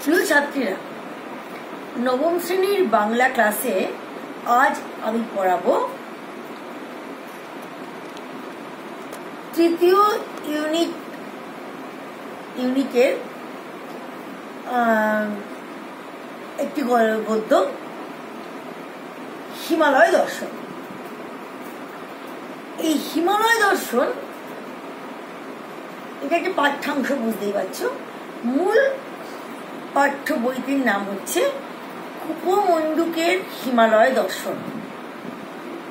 প্রিয় ছাত্রীরা, নবম শ্রেণীর বাংলা ক্লাসে আজ আমি পড়াবো তৃতীয় ইউনিটের একটি গদ্য, হিমালয় দর্শন। এই হিমালয় দর্শন এটা একটা পাঠ্যাংশ, বুঝতেই পারছো। মূল পাঠ্য বইটির নাম হচ্ছে কুপমণ্ডুকের হিমালয় দর্শন,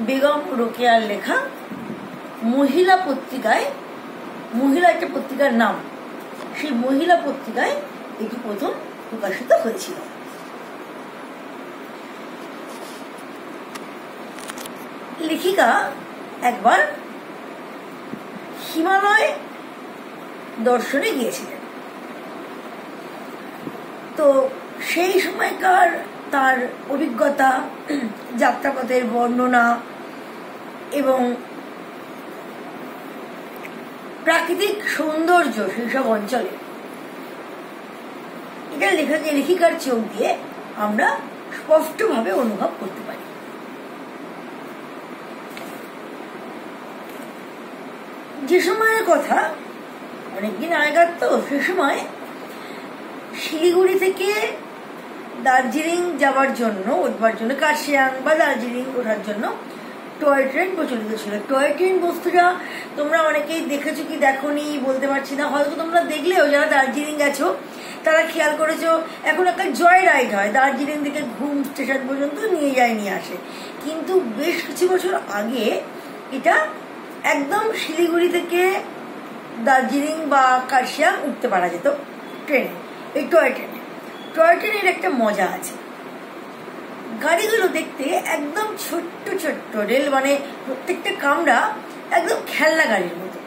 বেগম রোকেয়ার লেখা। মহিলা পত্রিকায়, মহিলা একটা পত্রিকার নাম, সেই মহিলা পত্রিকায় এটি প্রথম প্রকাশিত হয়েছিল। লেখিকা একবার হিমালয় দর্শনে গিয়েছিলেন। তো সেই সময়কার তার অভিজ্ঞতা, যাত্রাপথের বর্ণনা এবং প্রাকৃতিক সৌন্দর্য সেই সব অঞ্চলে, এটা লেখিকার চোখ দিয়ে আমরা স্পষ্টভাবে অনুভব করতে পারি। যে সময়ের কথা অনেকদিন আগেকার, তো সে সময় শিলিগুড়ি থেকে দার্জিলিং যাওয়ার জন্য, উঠবার জন্য, কার্শিয়াং বা দার্জিলিং ওঠার জন্য টয় ট্রেন প্রচলিত ছিল। টয় ট্রেন বস্তুটা তোমরা অনেকেই দেখেছো কি দেখোনি বলতে পারছি না, হয়তো তোমরা দেখলেও যারা দার্জিলিং গেছো তারা খেয়াল করেছো এখন একটা জয় রাইড হয়, দার্জিলিং থেকে ঘুম স্টেশন পর্যন্ত নিয়ে যায়, নিয়ে আসে। কিন্তু বেশ কিছু বছর আগে এটা একদম শিলিগুড়ি থেকে দার্জিলিং বা কার্শিয়াং উঠতে পারা যেত ট্রেনে, এই টয় ট্রেনে। টয় ট্রেনের একটা মজা আছে, গাড়িগুলো দেখতে একদম ছোট্ট ছোট্ট, রেল মানে প্রত্যেকটা কামরা একদম খেলনা গাড়ির মতো,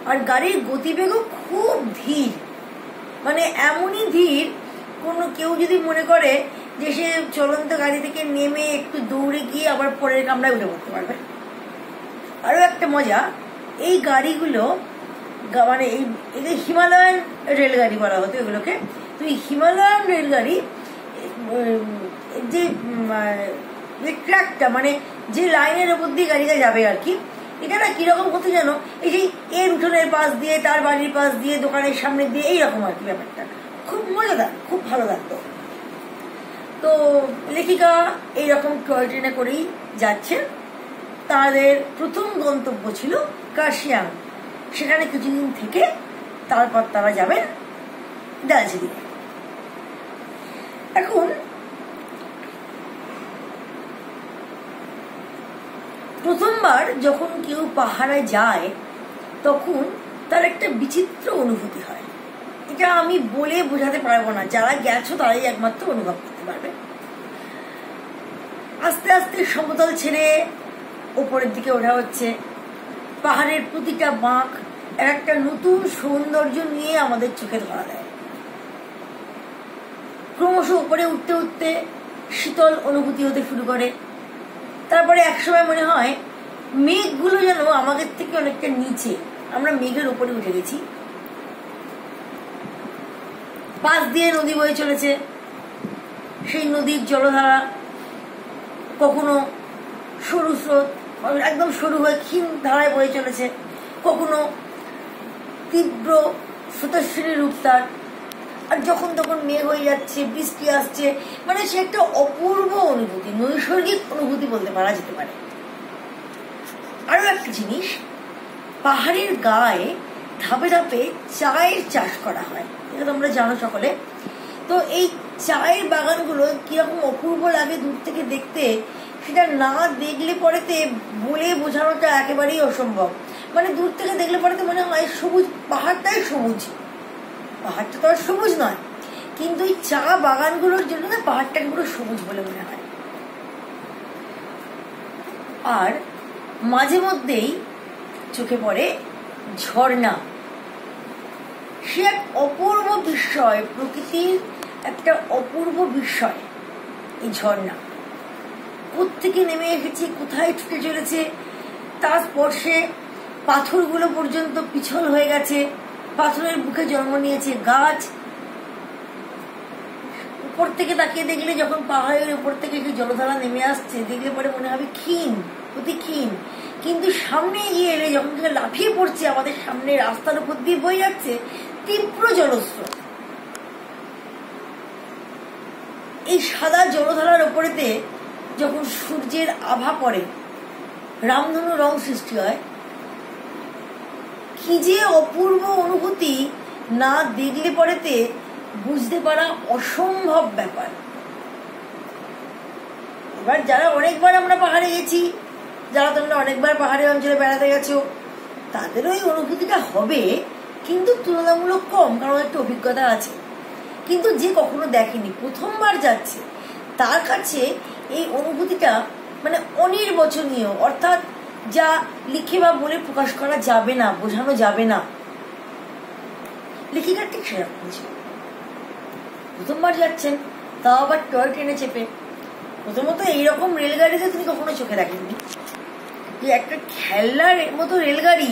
আর গাড়ির গতিবেগও খুব ধীর, মানে এমনই ধীর কোনো কেউ যদি মনে করে যে সে চলন্ত গাড়ি থেকে নেমে একটু দৌড়ে গিয়ে আবার পরের কামরায় উঠে পড়তে পারবে। আরো একটা মজা, এই গাড়িগুলো মানে এই হিমালয়ান রেলগাড়ি বলা হতো এগুলোকে। তো এই হিমালয়ান রেলগাড়ি যে ট্র্যাকটা, মানে যে লাইনের ওপর দিয়ে গাড়িটা যাবে আর কি, এটা না কিরকম হতো জানো, এই যে এর উঠোনের পাশ দিয়ে, তার বাড়ির পাশ দিয়ে, দোকানের সামনে দিয়ে, এইরকম আর কি ব্যাপারটা। খুব মজাদার, খুব ভালো লাগতো। তো লেখিকা এইরকম টয় ট্রেনে করেই যাচ্ছেন। তাদের প্রথম গন্তব্য ছিল কার্শিয়াং, সেখানে কিছুদিন থেকে তারপর তারা যাবেন দার্জিলিং। এখন প্রথমবার যখন কেউ পাহাড়ে যায় তখন তার একটা বিচিত্র অনুভূতি হয়, এটা আমি বলে বোঝাতে পারবো না, যারা গেছো তারাই একমাত্র অনুভব করতে পারবে। আস্তে আস্তে সমতল ছেড়ে ওপরের দিকে ওঠা হচ্ছে, পাহাড়ের প্রতিটা বাঁক একটা নতুন সৌন্দর্য নিয়ে আমাদের চোখে ধরা দেয়। ক্রমশ উপরে উঠতে উঠতে শীতল অনুভূতি হতে শুরু করে। তারপরে একসময় মনে হয় মেঘগুলো যেন আমাদের থেকে অনেকটা নিচে, আমরা মেঘের উপরে উঠে গেছি। পাশ দিয়ে নদী বয়ে চলেছে, সেই নদীর জলধারা কখনো সরু স্রোত, একদম সরু হয়ে ক্ষীণ ধারায় বয়ে চলেছে, কখনো তীব্র স্রোতস্বিনী রূপ তার, আর যখন তখন মেঘ হয়ে যাচ্ছে, বৃষ্টি আসছে, মানে সে একটা অপূর্ব অনুভূতি, নৈসর্গিক অনুভূতি বলতে পারা যেতে পারে। আরো একটা জিনিস, পাহাড়ের গায়ে ধাপে ধাপে চায়ের চাষ করা হয়, এটা তোমরা জানো সকলে। তো এই চায়ের বাগানগুলো কিরকম অপূর্ব লাগে দূর থেকে দেখতে, সেটা না দেখলে পরেতে বলে বোঝানোটা একেবারেই অসম্ভব। মানে দূর থেকে দেখলে পরেতে মনে হয় সবুজ, পাহাড়টাই সবুজ, পাহাড়টা তো আর সবুজ নয়, কিন্তু এই চা বাগানগুলোর জন্য না পাহাড়টাকে পুরো সবুজ বলে মনে হয়। আর মাঝে মধ্যেই চোখে পড়ে ঝর্ণা, সে এক অপূর্ব বিস্ময়, প্রকৃতির একটা অপূর্ব বিস্ময় এই ঝর্ণা। কোত্থেকে নেমে এসেছে, কোথায় ছুটে চলেছে, তার স্পর্শে পাথরগুলো পর্যন্ত পিছল হয়ে গেছে, পাথরের বুকে জন্ম নিয়েছে গাছ, উপর থেকে তাকিয়ে দেখলে, যখন পাহাড়ের উপর থেকে একটি জলধারা নেমে আসছে, দেখলে পরে মনে হবে ক্ষীণ, অতি ক্ষীণ। কিন্তু সামনে এগিয়ে এলে যখন লাফিয়ে পড়ছে, আমাদের সামনে রাস্তার উপর দিয়ে বয়ে যাচ্ছে তীব্র জলস্রোত। এই সাদা জলধারার উপরেতে যখন সূর্যের আভা পড়ে, রামধনু রং সৃষ্টি হয়, কি যে অপূর্ব অনুভূতি, না দেখলে পরেতে বুঝতে পারা অসম্ভব ব্যাপার। এবার যারা অনেকবার আমরা পাহাড়ে গেছি, যারা তোমরা অনেকবার পাহাড়ের অঞ্চলে বেড়াতে গেছো, তাদেরও এই অনুভূতিটা হবে, কিন্তু তুলনামূলক কম, কারণ একটা অভিজ্ঞতা আছে। কিন্তু যে কখনো দেখেনি, প্রথমবার যাচ্ছে, তার কাছে এই অনুভূতিটা মানে অনির্বচনীয়, অর্থাৎ যা লিখে বা বলে প্রকাশ করা যাবে না, বোঝানো যাবে না। লেখিকা ঠিক সেরকম ছিল। প্রথমবার যাচ্ছেন, তাও আবার টয় ট্রেনে চেপে। প্রথমত এইরকম রেলগাড়িতে তুমি কখনো চোখে দেখেননি, যে একটা খেলনার মতো রেলগাড়ি,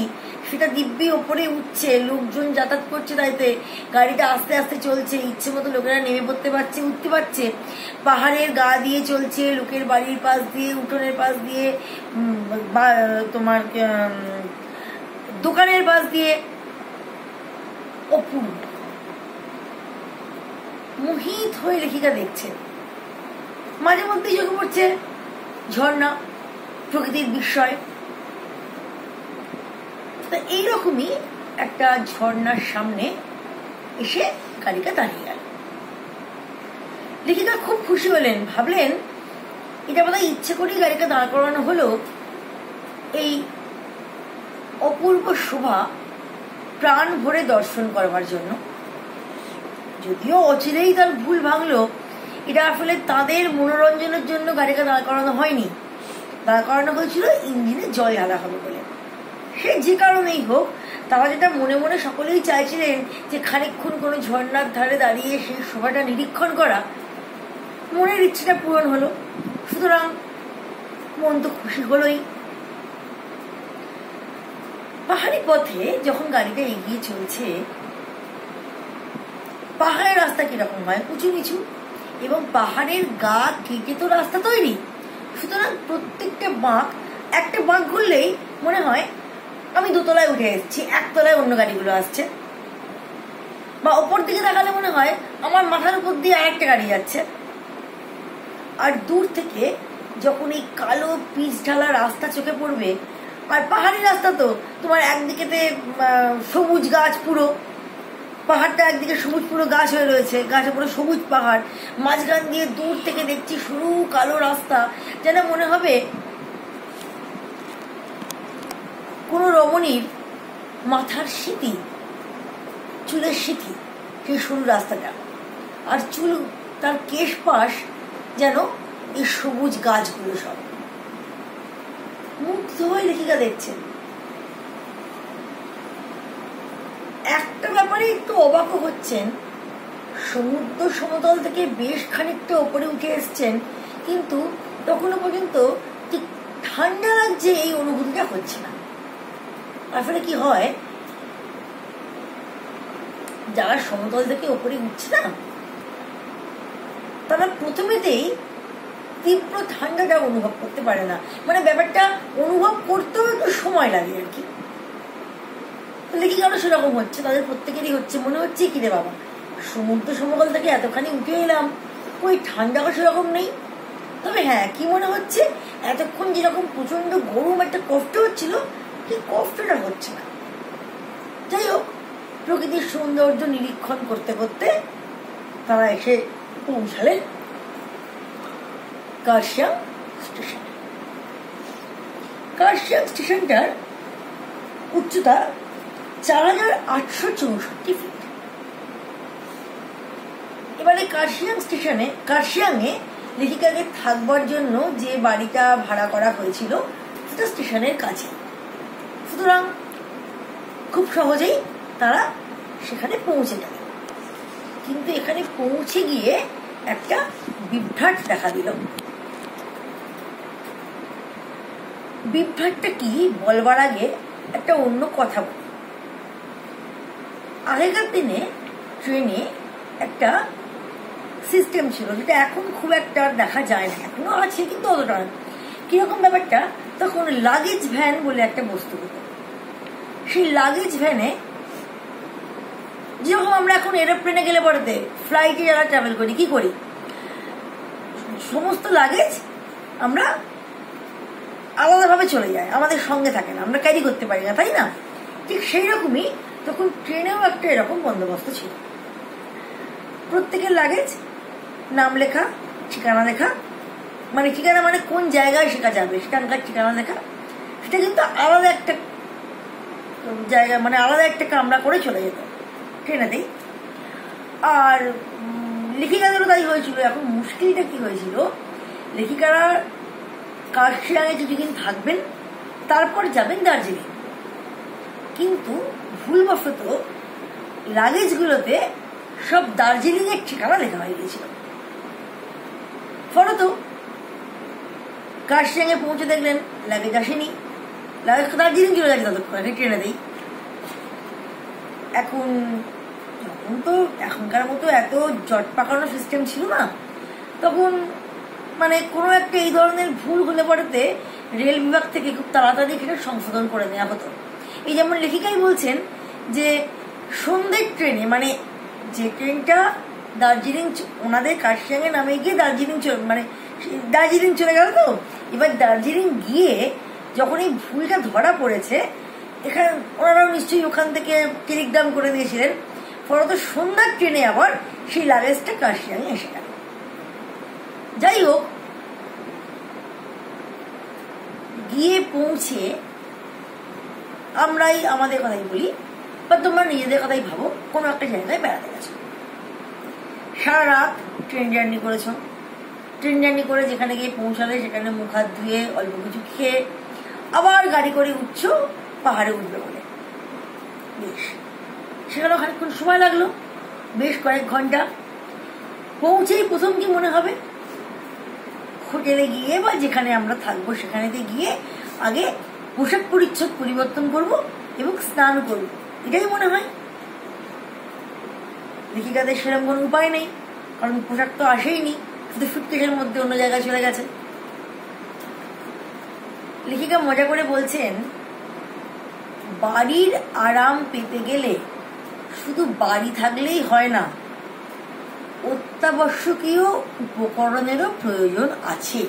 সেটা দিব্যি ওপরে উঠছে, লোকজন যাতায়াত করছে, তাইতে গাড়িটা আস্তে আস্তে চলছে, ইচ্ছে মতো লোকেরা নেমে পড়তে পারছে, উঠতে পারছে, পাহাড়ের গা দিয়ে চলছে, লোকের বাড়ির পাশ দিয়ে, উঠোনের পাশ দিয়ে, তোমার দোকানের পাশ দিয়ে। অপূর্ব, মোহিত হয়ে লেখিকা দেখছে। মাঝে মধ্যেই চোখে পড়ছে ঝর্ণা, প্রকৃতির বিস্ময়। এইরকমই একটা ঝর্ণার সামনে এসে গাড়িটা দাঁড়িয়ে গেল। লেখিকা খুব খুশি হলেন, ভাবলেন এটা বোধহয় ইচ্ছে করেই গাড়িটা দাঁড় করানো হলো, এই অপূর্ব শোভা প্রাণ ভরে দর্শন করবার জন্য। যদিও অচিরেই তার ভুল ভাঙলো, এটা আসলে তাদের মনোরঞ্জনের জন্য গাড়িটা দাঁড় করানো হয়নি, দাঁড় করানো হয়েছিল ইঞ্জিনে জল ঢালা হবে বলে। সে যে কারণেই হোক, তারা যেটা মনে মনে সকলেই চাইছিলেন যে খানিকক্ষণ কোনো ঝর্ণার ধারে দাঁড়িয়ে সেই শোভাটা নিরীক্ষণ করা, মনের ইচ্ছেটা পূরণ হলো। সুতরাং মন তো খুশি হলোই। পাহাড়ি পথে যখন গাড়িটা এগিয়ে চলছে, পাহাড়ের রাস্তা কিরকম হয়, উঁচু নিচু, এবং পাহাড়ের গা কেটে তো রাস্তা তৈরি। সুতরাং প্রত্যেকটা বাঁক, একটা বাঁক ঘুরলেই মনে হয় আমি দোতলায় উঠে এসেছি, একতলায় অন্য গাড়িগুলো আসছে, বা ওপর দিকে তাকালে মনে হয় আমার মাথার উপর দিয়ে আরেকটা গাড়ি যাচ্ছে। আর দূর থেকে যখন এই কালো পিচ ঢালা রাস্তা চোখে পড়বে, আর পাহাড়ি রাস্তা তো তোমার একদিকেতে সবুজ গাছ, পুরো পাহাড়টা একদিকে সবুজ পুরো গাছ হয়ে রয়েছে, গাছে পুরো সবুজ পাহাড়, মাঝখান দিয়ে দূর থেকে দেখছি সরু কালো রাস্তা, যেন মনে হবে কোনো রমণীর মাথার স্মৃতি, চুলের স্মৃতি, সেই সরু রাস্তাটা, আর চুল, তার কেশ পাশ যেন এই সবুজ গাছগুলো সব। মুগ্ধ হয়ে লেখিকা দেখছেন। একটা ব্যাপারে একটু অবাক হচ্ছেন, সমুদ্র সমতল থেকে বেশ খানিকটা ওপরে উঠে এসছেন, কিন্তু তখনও পর্যন্ত ঠিক ঠান্ডা লাগছে এই অনুভূতিটা হচ্ছে না। আসলে কি হয়, যারা সমতল থেকে ওপরে উঠছে না, তারা প্রথমেতেই তীব্র ঠান্ডাটা অনুভব করতে পারে না, মানে ব্যাপারটা অনুভব করতেও একটু সময় লাগে আর কি। লেখিকারও সেরকম হচ্ছে, তাদের প্রত্যেকেরই হচ্ছে, মনে হচ্ছে কি রে বাবা, সমুদ্র সমতল থেকে এতখানি উঠে এলাম, ওই ঠান্ডাও সেরকম নেই। তবে হ্যাঁ, কি মনে হচ্ছে, এতক্ষণ যেরকম প্রচন্ড গরম একটা কষ্ট হচ্ছিল, সেই কষ্টটা হচ্ছে না। যাই হোক, প্রকৃতির সৌন্দর্য নিরীক্ষণ করতে করতে তারা এসে পৌঁছালেন কার্শিয়াং স্টেশন। কার্শিয়াং স্টেশনটার উচ্চতা 4864 ফিট। এবারে কার্শিয়াংয়ে লেখিকাকে থাকবার জন্য যে বাড়িটা ভাড়া করা হয়েছিল, সেটা স্টেশনের কাছে। সুতরাং খুব সহজেই তারা সেখানে পৌঁছে গেল। কিন্তু এখানে পৌঁছে গিয়ে একটা বিভ্রাট দেখা দিল। বিভ্রাটটা কি বলবার আগে একটা অন্য কথা বল। আগেকার দিনে ট্রেনে একটা সিস্টেম ছিল, যেটা এখন খুব একটা দেখা যায় না, এখনো আছে কিন্তু অতটা। কিরকম ব্যাপারটা, তখন লাগেজ ভ্যান বলে একটা বস্তু হতো। সেই লাগেজ ভ্যানে, যেরকম আমরা এখন এরোপ্লেনে গেলে পড়াতে, ফ্লাইটে যারা ট্রাভেল করি, কি করি, সমস্ত লাগেজ আমরা আলাদাভাবে চলে যায়, আমাদের সঙ্গে থাকে না, আমরা ক্যারি করতে পারি না, তাই না? ঠিক সেই রকমই তখন ট্রেনেও একটা এরকম বন্দোবস্ত ছিল। প্রত্যেকের লাগেজ নাম লেখা, ঠিকানা লেখা, মানে ঠিকানা মানে কোন জায়গায় সেটা যাবে সেখানকার ঠিকানা লেখা, সেটা কিন্তু আলাদা একটা জায়গা, মানে আলাদা একটা কামরা করে চলে যেত ট্রেনেতেই। আর লেখিকাদেরও তাই হয়েছিল। এখন মুশকিলটা কি হয়েছিল, লেখিকারা কার্শিয়াংয়ে কিছুদিন থাকবেন, তারপর যাবেন দার্জিলিং, কিন্তু ভুলবশত লাগেজগুলোতে সব দার্জিলিং এর ঠিকানা লেখা হয়ে গিয়েছিল। ফলত কার্শিয়াংয়ে পৌঁছে দেখলেন লাগেজ আসেনি, লাগেজ দার্জিলিং চলে যাচ্ছে ততক্ষণ ট্রেনেতেই। এখন তো এখনকার মতো এত জট পাকানো সিস্টেম ছিল না, তখন মানে কোনো একটা এই ধরনের ভুল হলে পড়াতে রেল বিভাগ থেকে খুব তাড়াতাড়ি সেটা সংশোধন করে নেওয়া হতো। এই যেমন লেখিকাই বলছেন যে সন্ধ্যের ট্রেনে, মানে যে ট্রেনটা দার্জিলিং, ওনাদের কার্শিয়াংয়ে নামে গিয়ে দার্জিলিং চলে গেল, তো এবার দার্জিলিং গিয়ে যখন এই ভুলটা ধরা পড়েছে, এখানে ওনারাও নিশ্চয়ই ওখান থেকে টেলিগ্রাম করে দিয়েছিলেন, ফলত সন্ধ্যার ট্রেনে আবার সেই লাগেজটা কার্শিয়াংয়ে এসে গেল। যাই হোক, গিয়ে পৌঁছে আমরাই আমাদের কথাই বলি, বা তোমরা নিজেদের কথাই ভাবো, কোনো একটা জায়গায় বেড়াতে গেছো, সারা রাত ট্রেন জার্নি করেছ, ট্রেন জার্নি করে যেখানে গিয়ে পৌঁছালে সেখানে মুখ হাত ধুয়ে অল্প কিছু খেয়ে আবার গাড়ি করে উঠছো পাহাড়ে উঠবে বলে। বেশ, সেখানে খানিকক্ষণ সময় লাগলো, বেশ কয়েক ঘন্টা। পৌঁছেই প্রথম কি মনে হবে, হোটেলে গিয়ে বা যেখানে আমরা থাকবো সেখানেতে গিয়ে আগে পোশাক পরিচ্ছদ পরিবর্তন করব এবং স্নান করব, এটাই মনে হয়। লেখিকাদের সেরকম কোনো উপায় নেই, কারণ পোশাক তো আসেইনি, শুধু সুটকেসের মধ্যে অন্য জায়গায় চলে গেছে। লেখিকা মজা করে বলছেন, বাড়ির আরাম পেতে গেলে শুধু বাড়ি থাকলেই হয় না, অত্যাবশ্যকীয় উপকরণেরও প্রয়োজন আছে।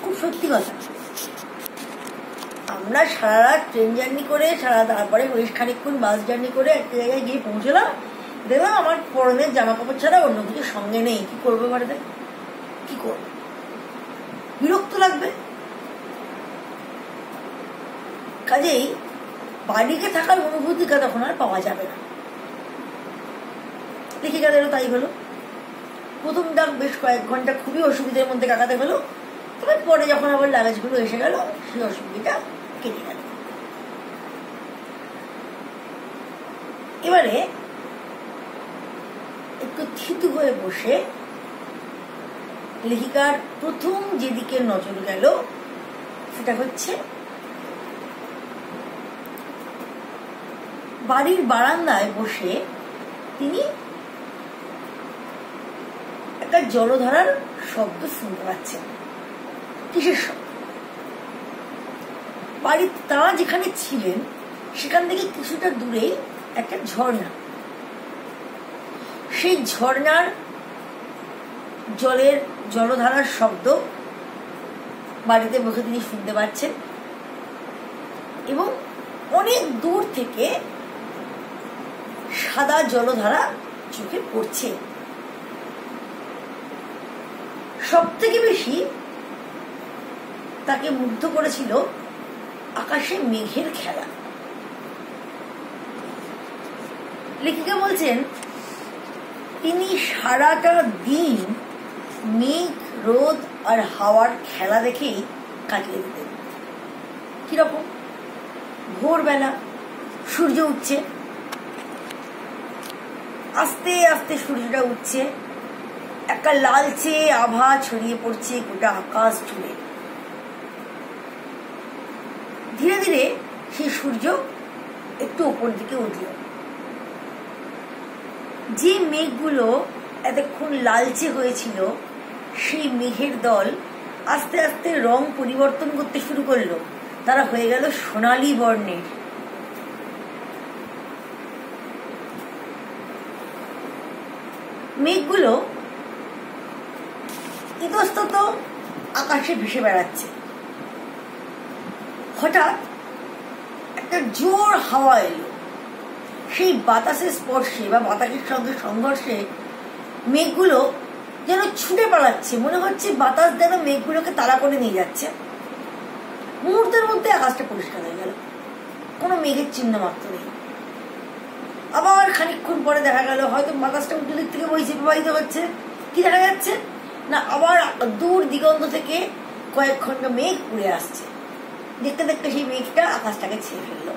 খুব সত্যি কথা। আমরা সারা রাত ট্রেন জার্নি করে, তারপরে বেশ খানিকক্ষণ বাস জার্নি করে একটা জায়গায় গিয়ে পৌঁছলাম, দেখলাম আমার পরনের জামা কাপড় ছাড়া অন্য কিছু সঙ্গে নেই। কি করবে বাড়িতে, কি করবে? বিরক্ত লাগবে। কাজেই বাড়িতে থাকার অনুভূতিটা তখন আর পাওয়া যাবে না। লেখিকাদেরও তাই হলো। প্রথম ডাক বেশ কয়েক ঘন্টা খুবই অসুবিধার মধ্যে কাটাতে হলো, তবে পরে যখন আবার লাগেজগুলো এসে গেল, সেই অসুবিধা কেটে গেল। এবারে একটু থিতু হয়ে বসে লেখিকার প্রথম যেদিকে নজর গেল সেটা হচ্ছে বাড়ির বারান্দায় বসে তিনি একটা জলধারার শব্দ শুনতে পাচ্ছেন। কিসের শব্দ? বাড়ির তারা যেখানে ছিলেন সেখান থেকে কিছুটা দূরেই একটা ঝর্ণা, সেই ঝর্ণার জলধারার শব্দ বাড়িতে বসে তিনি শুনতে পাচ্ছেন, এবং অনেক দূর থেকে সাদা জলধারা চোখে পড়ছে। সব থেকে বেশি তাকে মুগ্ধ করেছিল আকাশে মেঘের খেলা। লেখিকা বলছেন, তিনি সারাটা দিন মেঘ, রোদ আর হাওয়ার খেলা দেখেই কাটিয়ে দিতেন। কিরকম? ভোরবেলা সূর্য উঠছে, আস্তে আস্তে সূর্যটা উঠছে, একটা লালচে আভা ছড়িয়ে পড়ছে গোটা আকাশ জুড়ে। ধীরে ধীরে সেই সূর্য একটু উপর দিকে উঠল, যে মেঘগুলো এতক্ষণ লালচে হয়েছিল সেই মেঘের দল আস্তে আস্তে রং পরিবর্তন করতে শুরু করলো, তারা হয়ে গেল সোনালী বর্ণের। মেঘগুলো ইতস্তত আকাশে ভেসে বেড়াচ্ছে। হঠাৎ একটা জোর হাওয়া এলো, সেই বাতাসের স্পর্শে বা বাতাসের সঙ্গে সংঘর্ষে মেঘগুলো যেন ছুটে পালাচ্ছে, মনে হচ্ছে বাতাস যেন মেঘগুলোকে তাড়া করে নিয়ে যাচ্ছে। মুহূর্তের মধ্যে আকাশটা পরিষ্কার হয়ে গেল, কোনো মেঘের চিহ্ন মাত্র নেই। আবার খানিকক্ষণ পরে দেখা গেল হয়তো বাতাসটা উল্টো দিক থেকে বইছে, প্রবাহিত হচ্ছে। কি দেখা যাচ্ছে না, আবার দূর দিগন্ত থেকে কয়েক খণ্ড মেঘ উড়ে আসছে। দেখতে দেখতে সেই মেঘটা আকাশটাকে ছেয়ে ফেললো।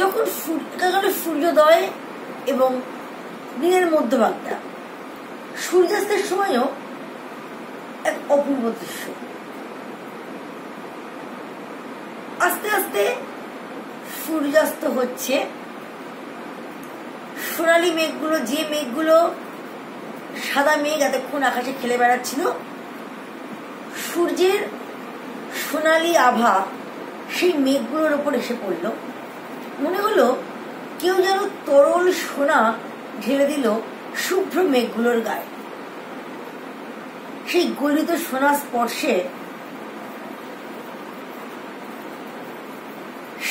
যখন সূর্যোদয় এবং দিনের মধ্যভাগটা, সূর্যাস্তের সময়ও এক অপূর্ব দৃশ্য। আস্তে আস্তে সূর্যাস্ত হচ্ছে। সোনালী মেঘগুলো, যে মেঘগুলো সাদা মেঘ এতক্ষণ আকাশে খেলে বেড়াচ্ছিল, সূর্যের সোনালী আভা সেই মেঘগুলোর ওপর এসে পড়ল। মনে হলো কেউ যেন তরল সোনা ঢেলে দিল শুভ্র মেঘগুলোর গায়ে। সেই গলিত সোনা স্পর্শে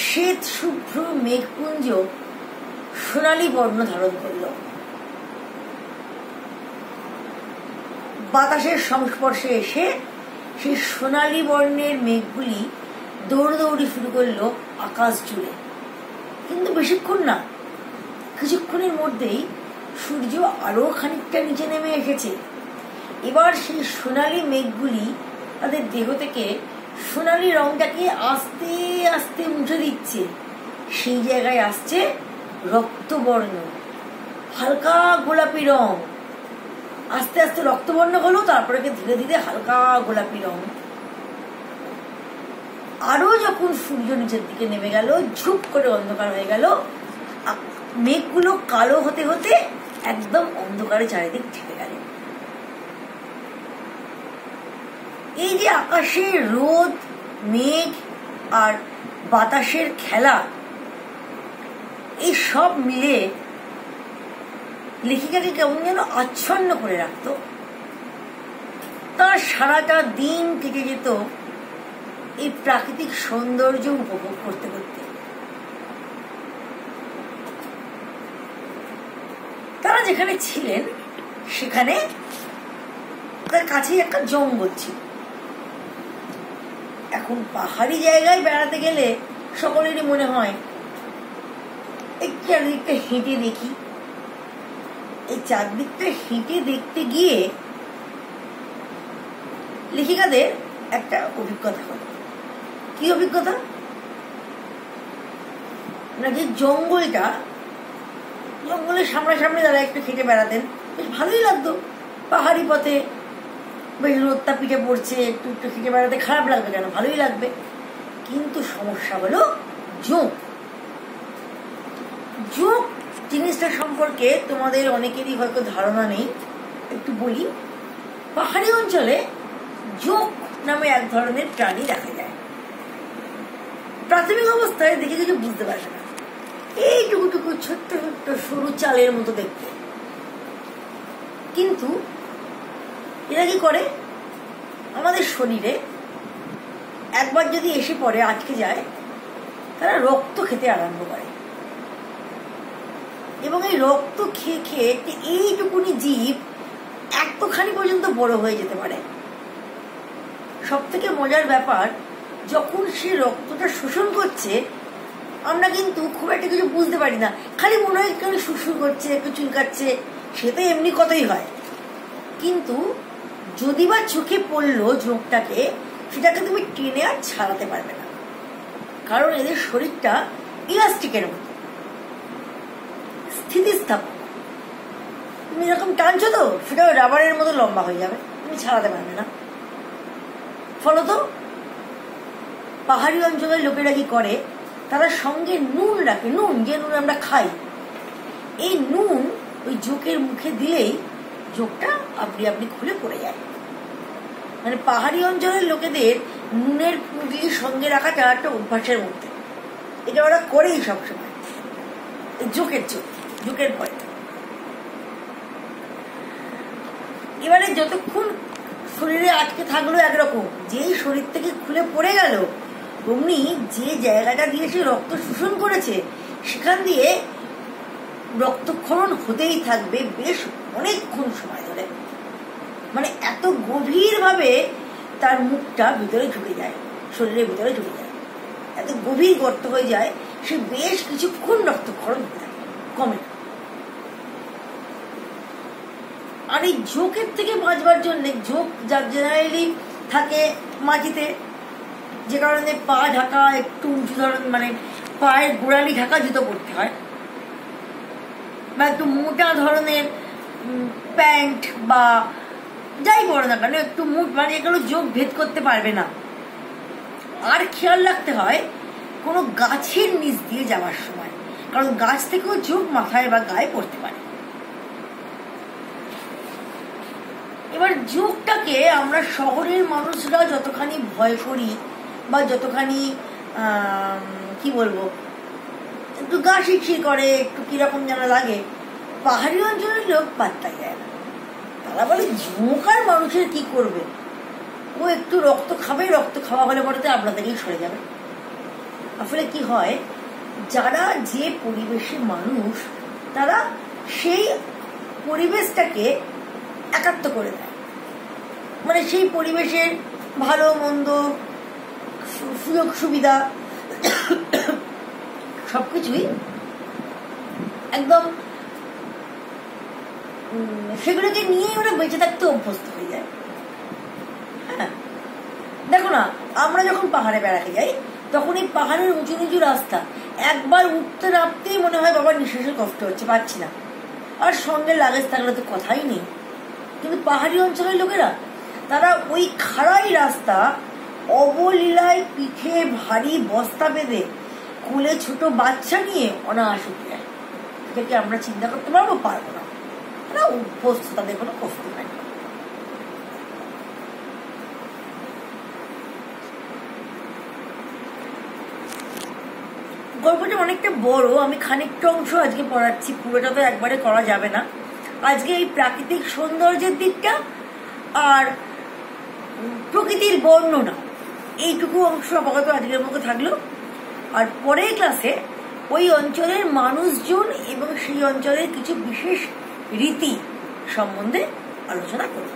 শ্বেত শুভ্র মেঘপুঞ্জ সোনালী বর্ণ ধারণ করল। বাতাসের সংস্পর্শে এসে সেই সোনালী বর্ণের মেঘগুলি দৌড়দৌড়ি শুরু করলো আকাশ জুড়ে। কিন্তু বেশিক্ষণ না, কিছুক্ষণের মধ্যেই সূর্য আরো খানিকটা নিচে নেমে এসেছে। এবার সেই সোনালী মেঘগুলি তাদের দেহ থেকে সোনালী রংটাকে আস্তে আস্তে মুছে দিচ্ছে। সেই জায়গায় আসছে রক্তবর্ণ, হালকা গোলাপি রং। আস্তে আস্তে রক্তবর্ণ হলো, তারপরে ধীরে ধীরে হালকা গোলাপি রং। আরো যখন সূর্য নিচের দিকে নেমে গেল, ঝুপ করে অন্ধকার হয়ে গেল। মেঘগুলো কালো হতে হতে একদম অন্ধকারে চারিদিক ঢেকে গেল। এই যে আকাশে রোদ, মেঘ আর বাতাসের খেলা, এই সব মিলে লেখিকাকে কেমন যেন আচ্ছন্ন করে রাখত। তার সারাটা দিন কেটে যেত এই প্রাকৃতিক সৌন্দর্য উপভোগ করতে করতে। তারা যেখানে ছিলেন সেখানে তার কাছেই একটা জঙ্গল ছিল। এখন পাহাড়ি জায়গায় বেড়াতে গেলে সকলেরই মনে হয় একটু চারদিকটা হেঁটে দেখি। এই চারদিকটা হেঁটে দেখতে গিয়ে লেখিকাদের একটা অভিজ্ঞতা হলো। কি অভিজ্ঞতা? না, যে জঙ্গলের সামনাসামনি তারা একটু হেঁটে বেড়াতেন, বেশ ভালোই লাগতো। পাহাড়ি পথে বেশ রোদটা পিঠে পড়ছে, একটু একটু হেঁটে বেড়াতে খারাপ লাগবে কেন? ভালোই লাগবে। কিন্তু সমস্যা হলো জোঁক। জোঁক জিনিসটা সম্পর্কে তোমাদের অনেকেরই হয়তো ধারণা নেই, একটু বলি। পাহাড়ি অঞ্চলে জোঁক নামে এক ধরনের প্রাণী দেখা যায়। প্রাথমিক অবস্থায় দেখে কিছু বুঝতে পারবে না, এইটুকু ছোট্ট ছোট্ট সরু চালের মতো দেখতে। কিন্তু এরা কি করে, আমাদের শরীরে একবার যদি এসে পড়ে, আটকে যায়, তারা রক্ত খেতে আরম্ভ করে। এবং এই রক্ত খেয়ে খেয়ে এইটুকুনি জীব এতখানি পর্যন্ত বড় হয়ে যেতে পারে। সব থেকে মজার ব্যাপার, যখন সে রক্তটা শোষণ করছে আমরা কিন্তু খুব একটা কিছু বুঝতে পারি না, খালি মনে হয় একটু সুরসুর করছে, একটু চুলকাচ্ছে, সে তো এমনি কথাই হয়। কিন্তু যদি বা চোখে পড়লো ঝোঁকটাকে, সেটাকে তুমি টেনে আর ছাড়াতে পারবে না, কারণ এদের শরীরটা ইলাস্টিকের মতো স্থিতিস্থাপক। তুমি এরকম টানছো তো সেটা রাবারের মতো লম্বা হয়ে যাবে, তুমি ছাড়াতে পারবে না। ফলত পাহাড়ি অঞ্চলের লোকেরা কি করে, তারা সঙ্গে নুন রাখে। নুন, যে নুন আমরা খাই, এই নুন ওই জোকের মুখে দিলেই জোকটা আপনি আপনি খুলে পড়ে যায়। মানে পাহাড়ি অঞ্চলের লোকেদের নুনের পুঁটলি সঙ্গে রাখাটা একটা অভ্যাসের মধ্যে, এটা ওরা করেই সবসময় জোকের ভয়। এবারে যতক্ষণ শরীরে আটকে থাকলো একরকম, যেই শরীর থেকে খুলে পড়ে গেল অমনি যে জায়গাটা দিয়ে সে রক্ত শোষণ করেছে সেখান দিয়ে রক্তক্ষরণ হতেই থাকবে বেশ অনেকক্ষণ সময় ধরে। মানে এত গভীরভাবে তার মুখটা ভিতরে ঢুকে যায়, শরীরের ভিতরে ঢুকে যায়, এত গভীর গর্ত হয়ে যায়, সে বেশ কিছুক্ষণ রক্তক্ষরণ হতে থাকে, কমে। আর এই ঝোঁকের থেকে বাঁচবার জন্য, ঝোঁক জেনারেলি থাকে মাটিতে, যে কারণে পা ঢাকা একটু উঁচু ধরনের, মানে পায়ের গোড়ালি ঢাকা জুতো পরতে হয়, বা একটু মোটা ধরনের প্যান্ট বা যাই পরে না কেন একটু মানে এগুলো জোক ভেদ করতে পারবে না। আর খেয়াল রাখতে হয় কোনো গাছের নিচ দিয়ে যাওয়ার সময়, কারণ গাছ থেকেও জোক মাথায় বা গায়ে পড়তে পারে। এবার জোকটাকে আমরা শহরের মানুষরা যতখানি ভয় করি বা যতখানি কি বলবো একটু গা শিরশির করে, একটু কিরকম যেন লাগে, পাহাড়ি অঞ্চলের লোক পাত্তাই দেয় না। তারা বলে জোক আর মানুষের কি করবে, ও একটু রক্ত খাবে, রক্ত খাওয়া হলে পরে আপনাদেরই সরে যাবে। আসলে কি হয়, যারা যে পরিবেশের মানুষ তারা সেই পরিবেশটাকে একাত্ম করে দেয়। মানে সেই পরিবেশের ভালো মন্দ সুযোগ সুবিধা সবকিছুই একদম সেগুলোকে নিয়েই ওরা বেঁচে থাকতে অভ্যস্ত হয়ে যায়। হ্যাঁ, দেখো না, আমরা যখন পাহাড়ে বেড়াতে যাই তখন এই পাহাড়ের উঁচু নিচু রাস্তা একবার উঠতে নামতেই মনে হয় বাবার নিঃশ্বাসের কষ্ট হচ্ছে, পাচ্ছি না, আর সঙ্গে লাগেজ থাকলে তো কথাই নেই। কিন্তু পাহাড়ি অঞ্চলের লোকেরা তারা ওই খাড়াই রাস্তা অবলীলায় পিঠে ভারী বস্তা বেঁধে কোলে ছোট বাচ্চা নিয়ে অনায়াস উঠে যায়। এটাকে আমরা চিন্তা করতে পারবো না, তারা অভ্যস্ত, তাদের কোনো কষ্ট হয় না। গল্পটা অনেকটা বড়, আমি খানিকটা অংশ আজকে পড়াচ্ছি, পুরোটা তো একবারে করা যাবে না। আজকে এই প্রাকৃতিক সৌন্দর্যের দিকটা আর প্রকৃতির বর্ণনা এইটুকু অংশ আপাতত আজকের মতো থাকলো। আর পরের ক্লাসে ওই অঞ্চলের মানুষজন এবং সেই অঞ্চলের কিছু বিশেষ রীতি সম্বন্ধে আলোচনা করব।